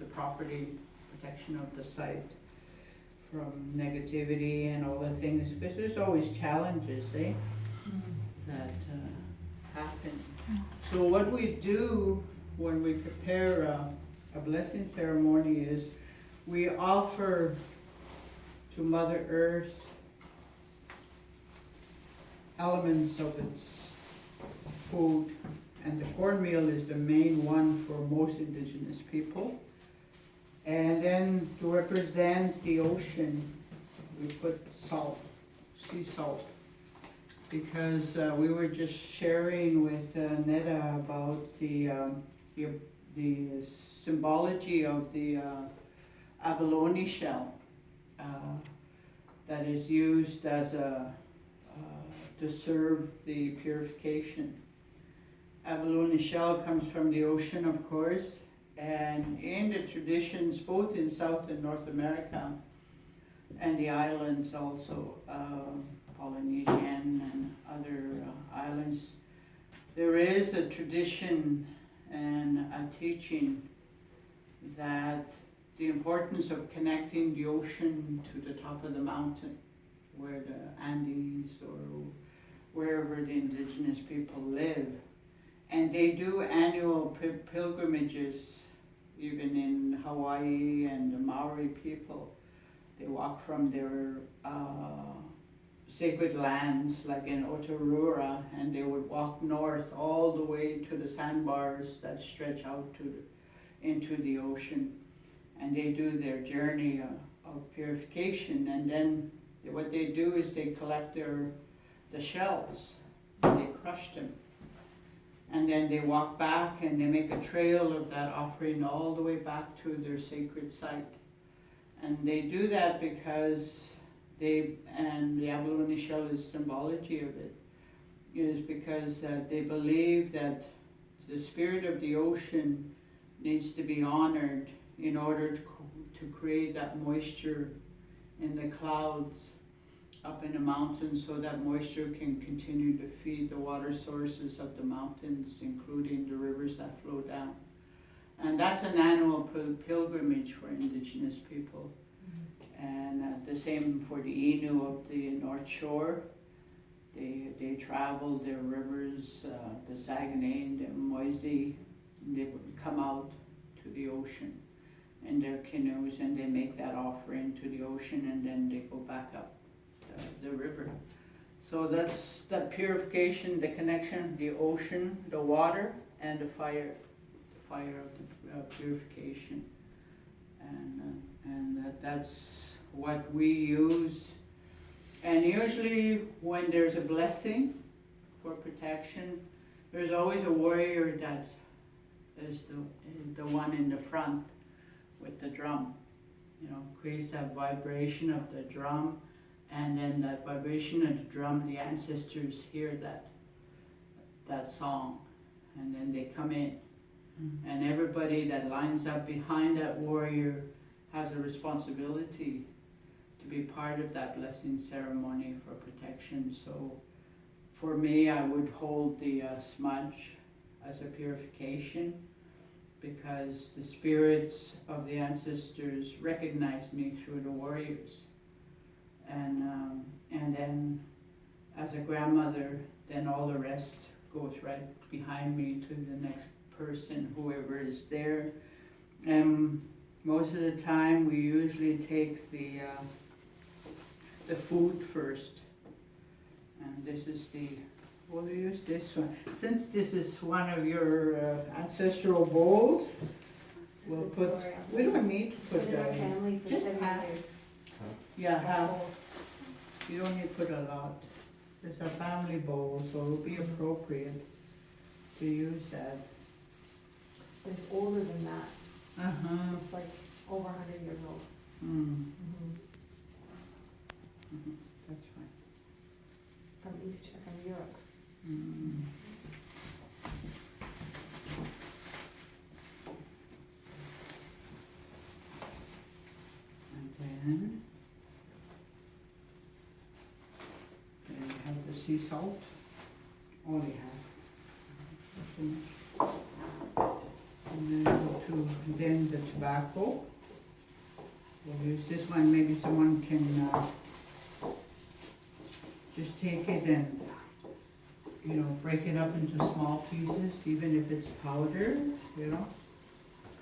the property, protection of the site from negativity and all the things, because there's always challenges, that happen. So what we do when we prepare a blessing ceremony is we offer to Mother Earth elements of its food, and the cornmeal is the main one for most indigenous people. And then to represent the ocean, we put salt, sea salt, because we were just sharing with Netta about the symbology of the abalone shell that is used as to serve the purification. Abalone shell comes from the ocean, of course, and in the traditions, both in South and North America, and the islands also, Polynesian and other islands, there is a tradition and a teaching that the importance of connecting the ocean to the top of the mountain, where the Andes or wherever the indigenous people live. And they do annual pilgrimages, even in Hawaii, and the Maori people. They walk from their sacred lands, like in Otorua, and they would walk north all the way to the sandbars that stretch out into the ocean. And they do their journey of purification. And then what they do is they collect the shells, and they crush them. And then they walk back and they make a trail of that offering all the way back to their sacred site. And they do that because and the abalone shell is symbology of it, is because they believe that the spirit of the ocean needs to be honored in order to create that moisture in the clouds up in the mountains, so that moisture can continue to feed the water sources of the mountains, including the rivers that flow down. And that's an annual pilgrimage for indigenous people. And the same for the Innu of the North Shore. They travel their rivers, the Saguenay, the Moise, and they would come out to the ocean in their canoes, and they make that offering to the ocean, and then they go back up the river. So that's the purification, the connection, the ocean, the water, and the fire of the purification. And that's what we use. And usually when there's a blessing for protection, there's always a warrior that is the one in the front with the drum. Creates that vibration of the drum, and then that vibration of the drum, the ancestors hear that song, and then they come in. And everybody that lines up behind that warrior has a responsibility to be part of that blessing ceremony for protection. So for me, I would hold the smudge as a purification, because the spirits of the ancestors recognize me through the warriors. And then as a grandmother, then all the rest goes right behind me to the next person, whoever is there. And most of the time we usually take the food first. And this is we'll use this one. Since this is one of your ancestral bowls, we'll put, we don't need to put just half. Yeah, half. You don't need to put a lot. It's a family bowl, so it'll be appropriate to use that. But it's older than that. It's like over 100 years old. That's fine. From Europe. And then you have the sea salt. All you have. And then go to, then the tobacco. We'll use this one, maybe someone can just take it and, you know, break it up into small pieces, even if it's powder, you know?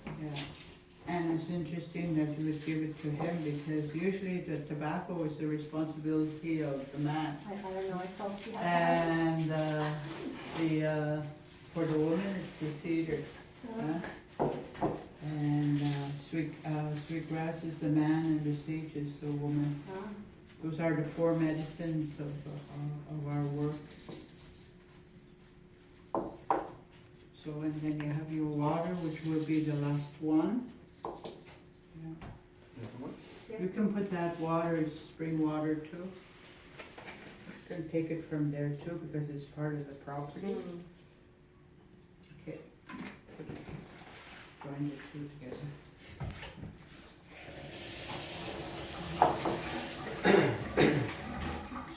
Yeah. And it's interesting that you would give it to him because usually the tobacco is the responsibility of the man. I don't know, I thought you had And for the woman, it's the cedar. Huh? And sweetgrass is the man and the sage is the woman. that. Those are the four medicines of our work. So, and then you have your water, which will be the last one. Yeah. You can put that water, it's spring water too. You can take it from there too because it's part of the property. Okay. Join the two together.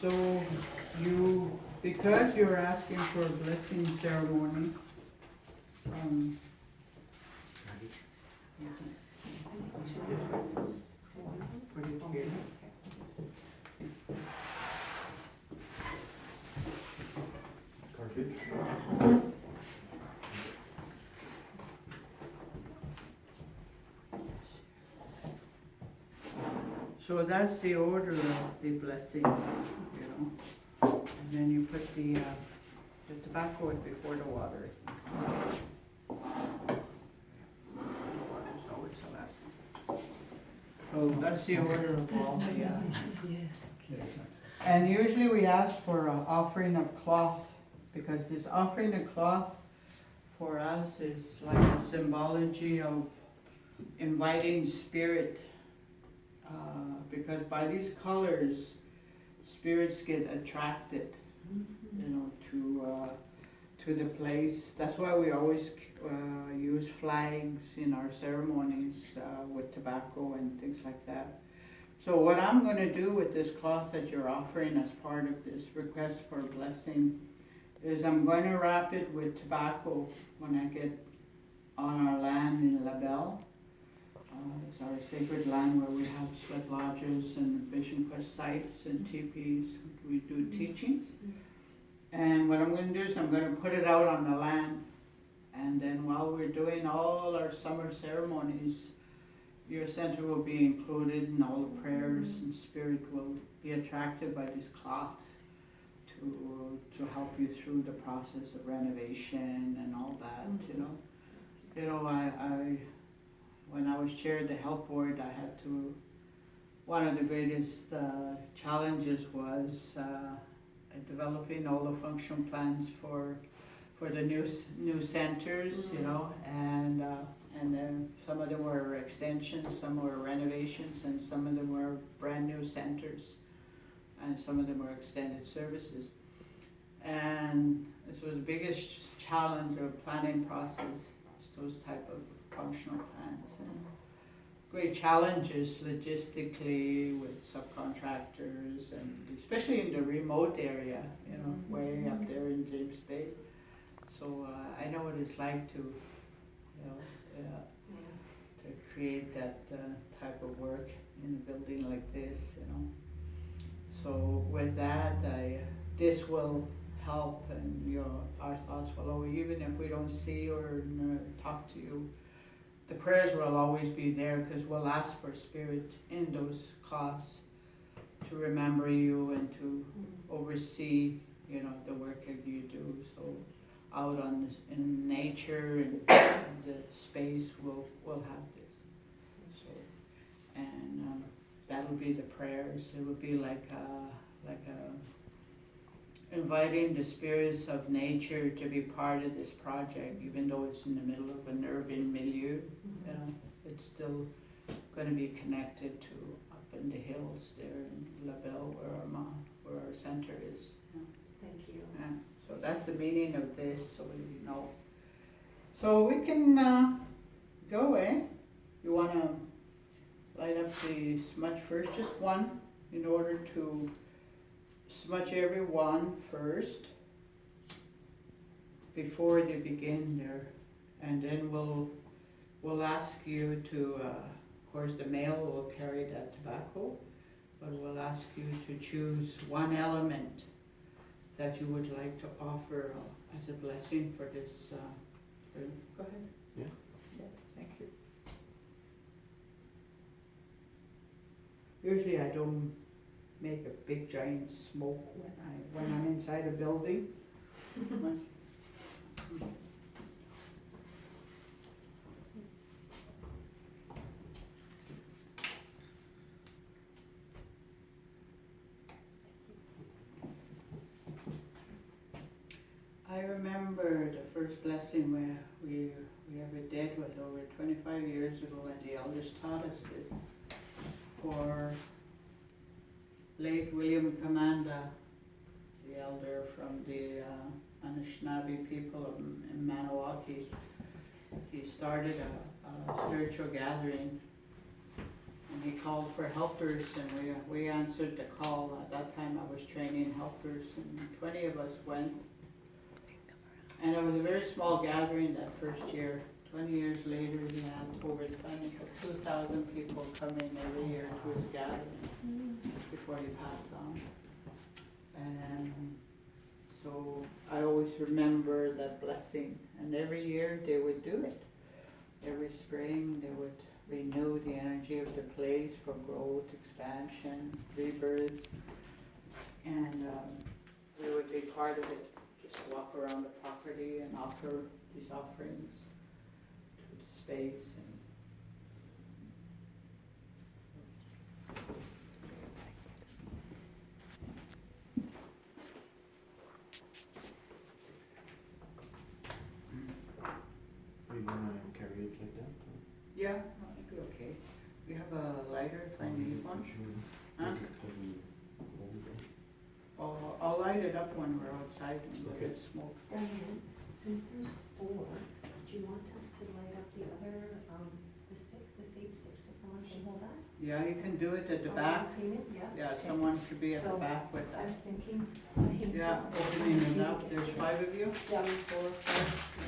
So you, because you're asking for a blessing ceremony, put it here. Cartridge. So that's the order of the blessing, you know. And then you put the tobacco in before the water. The water's always the last one. So that's the order of all the, Yes. And usually we ask for an offering of cloth, because this offering of cloth for us is like a symbology of inviting spirit. Because by these colors, spirits get attracted, you know, to the place. That's why we always use flags in our ceremonies with tobacco and things like that. So what I'm going to do with this cloth that you're offering as part of this request for a blessing is I'm going to wrap it with tobacco when I get on our land in La Belle. It's our sacred land where we have sweat lodges and vision quest sites and teepees. We do teachings. And what I'm going to do is I'm going to put it out on the land. And then while we're doing all our summer ceremonies, your center will be included in all the prayers, and spirit will be attracted by these cloths to help you through the process of renovation and all that, you know. You know, I when I was chair of the health board, I had to, one of the greatest challenges was developing all the function plans for the new centers, you know, and then some of them were extensions, some were renovations, and some of them were brand new centers, and some of them were extended services. And this was the biggest challenge of planning process, those type of functional plans, and great challenges logistically with subcontractors, and especially in the remote area, you know, way up there in James Bay. So I know what it's like to, you know, to create that type of work in a building like this, you know. So with that, this will help, and our thoughts will always, even if we don't see or talk to you, the prayers will always be there, because we'll ask for spirit in those cloths to remember you and to oversee, you know, the work that you do. So out in nature and the space, we'll have this. So, and that'll be the prayers. It will be like inviting the spirits of nature to be part of this project, even though it's in the middle of an urban milieu. You know, it's still going to be connected to up in the hills there in La Belle, where our center is. You know. Thank you. Yeah. So that's the meaning of this, so you know. So we can go, eh? You want to light up the smudge first, just one, in order to smudge everyone first before they begin there, and then we'll we'll ask you to, of course, the mail will carry that tobacco, but we'll ask you to choose one element that you would like to offer as a blessing for this, go ahead. Yeah. Yeah, thank you. Usually I don't make a big giant smoke when I'm inside a building. I remember the first blessing where we ever did was over 25 years ago, and the elders taught us this for late William Commanda, the elder from the Anishinaabe people in Maniwaki. He started a spiritual gathering, and he called for helpers, and we answered the call. At that time I was training helpers, and 20 of us went. And it was a very small gathering that first year. 20 years later, he had over 2,000 people coming every year to his gathering before he passed on. And so I always remember that blessing. And every year they would do it. Every spring they would renew the energy of the place for growth, expansion, rebirth. And we would be part of it. Just walk around the property and offer these offerings to the space. Are you gonna carry it like that? Yeah, that'd be okay. We have a lighter if I need one. Huh? I'll light it up when we're outside and let Okay. it smoke. Diane, since there's 4, do you want us to light up the other, the sage stick, so someone can hold that? Yeah, you can do it at the Or back. clean it? Yeah. Yeah, Okay. someone should be at the So, back with I that. was thinking. Yeah, opening it up. There's 5 of you? Yeah, 4, 5.